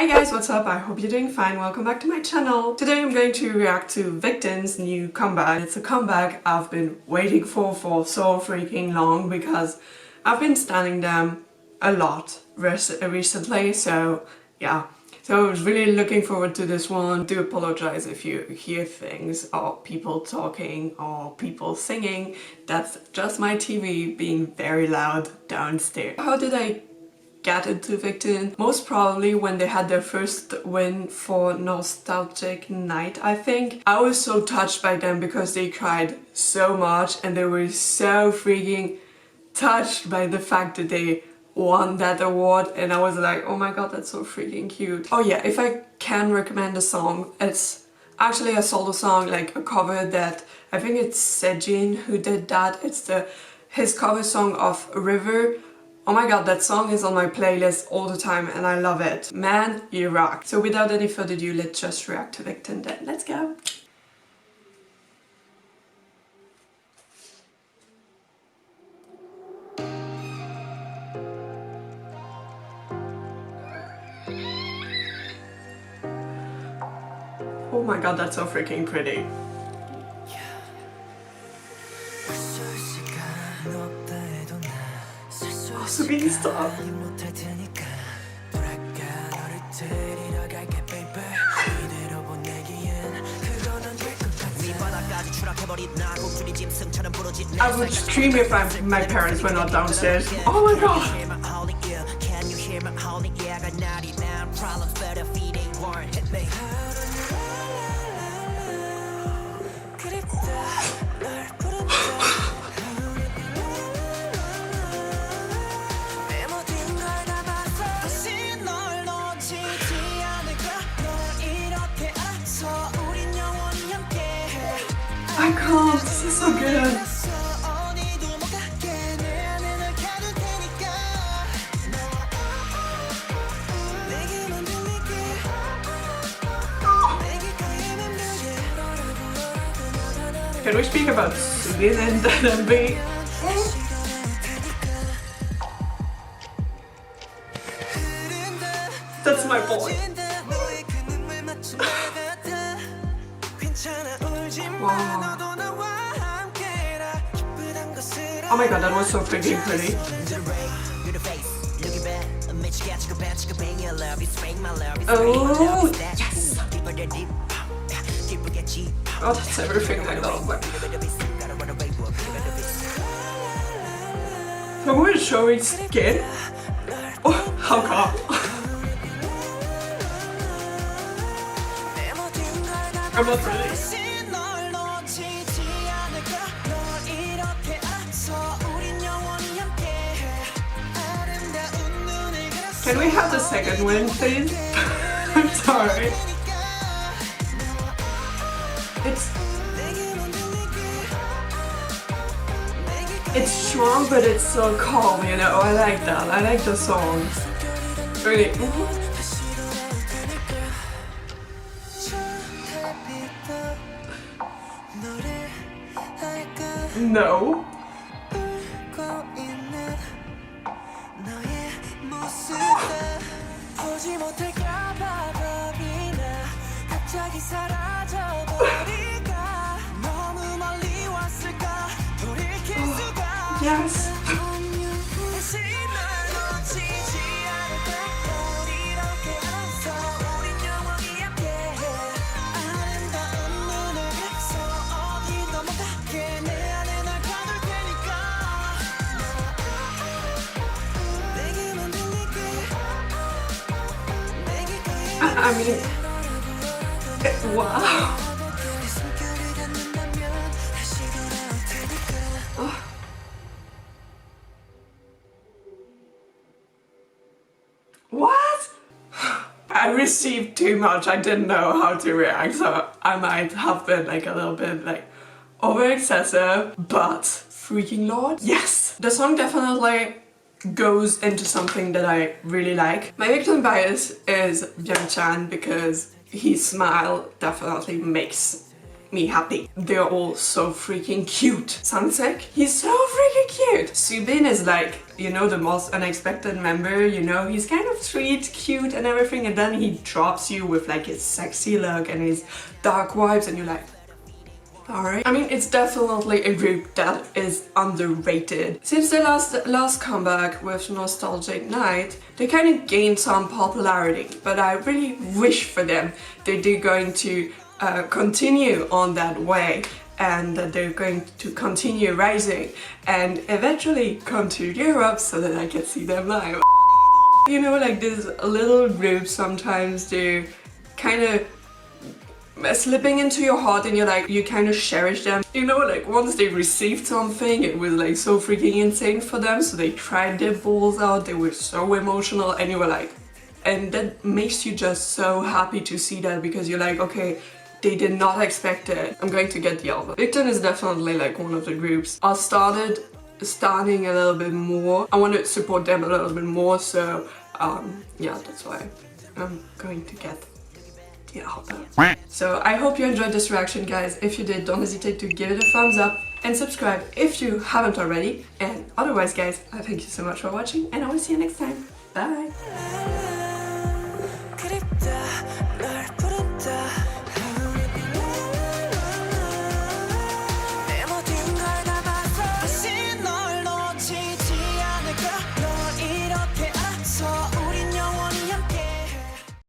Hi guys, what's up? I hope you're doing fine. Welcome back to my channel. Today I'm going to react to VICTON's new comeback. It's a comeback I've been waiting for so freaking long because I've been standing them a lot recently, so yeah. So I was really looking forward to this one. Do apologize if you hear things or people talking or people singing. That's just my TV being very loud downstairs. How did I get into VICTON? Most probably when they had their first win for Nostalgic Night, I think. I was so touched by them because they cried so much and they were so freaking touched by the fact that they won that award, and I was like, oh my god, that's so freaking cute. Oh yeah, if I can recommend a song, it's actually a solo song, like a cover that I think it's Sejin who did that. It's his cover song of River. Oh my god, that song is on my playlist all the time and I love it. Man, you rock. So without any further ado, let's just react to VICTON then. Let's go! Oh my god, that's so freaking pretty. Oh, Subin, stop. I would scream if my parents were not downstairs. Oh my god! I can't, this is so good. Can we speak about Subin and Danby? That's my boy. Wow. Oh my god, that was so freaking pretty. Oh, yes! Oh, that's everything I love. Someone is showing skin? Oh, how come? I'm not ready. Can we have the second win, please? I'm sorry. It's strong, but it's so calm, you know? I like that. I like the song. Really. No. Yes. I mean, wow. Oh. What? I received too much. I didn't know how to react, so I might have been like a little bit like over excessive, but freaking Lord, yes! The song definitely goes into something that I really like. My VICTON bias is Byung-chan because his smile definitely makes me happy. They're all so freaking cute. Sunset, he's so freaking cute. Subin is like, you know, the most unexpected member, you know, he's kind of sweet, cute and everything, and then he drops you with like his sexy look and his dark vibes and you're like, alright. I mean, it's definitely a group that is underrated. Since their last comeback with Nostalgic Night, they kind of gained some popularity, but I really wish for them that they're going to continue on that way and that they're going to continue rising and eventually come to Europe so that I can see them live. You know, like these little groups, sometimes they're kind of slipping into your heart and you're like, you kind of cherish them. You know, like once they received something, it was like so freaking insane for them, so they tried their balls out, they were so emotional and you were like, and that makes you just so happy to see that because you're like, okay, they did not expect it. I'm going to get the album. VICTON is definitely like one of the groups. I started studying a little bit more. I want to support them a little bit more, so yeah, that's why I'm going to get the album. So I hope you enjoyed this reaction, guys. If you did, don't hesitate to give it a thumbs up and subscribe if you haven't already. And otherwise, guys, I thank you so much for watching and I will see you next time. Bye!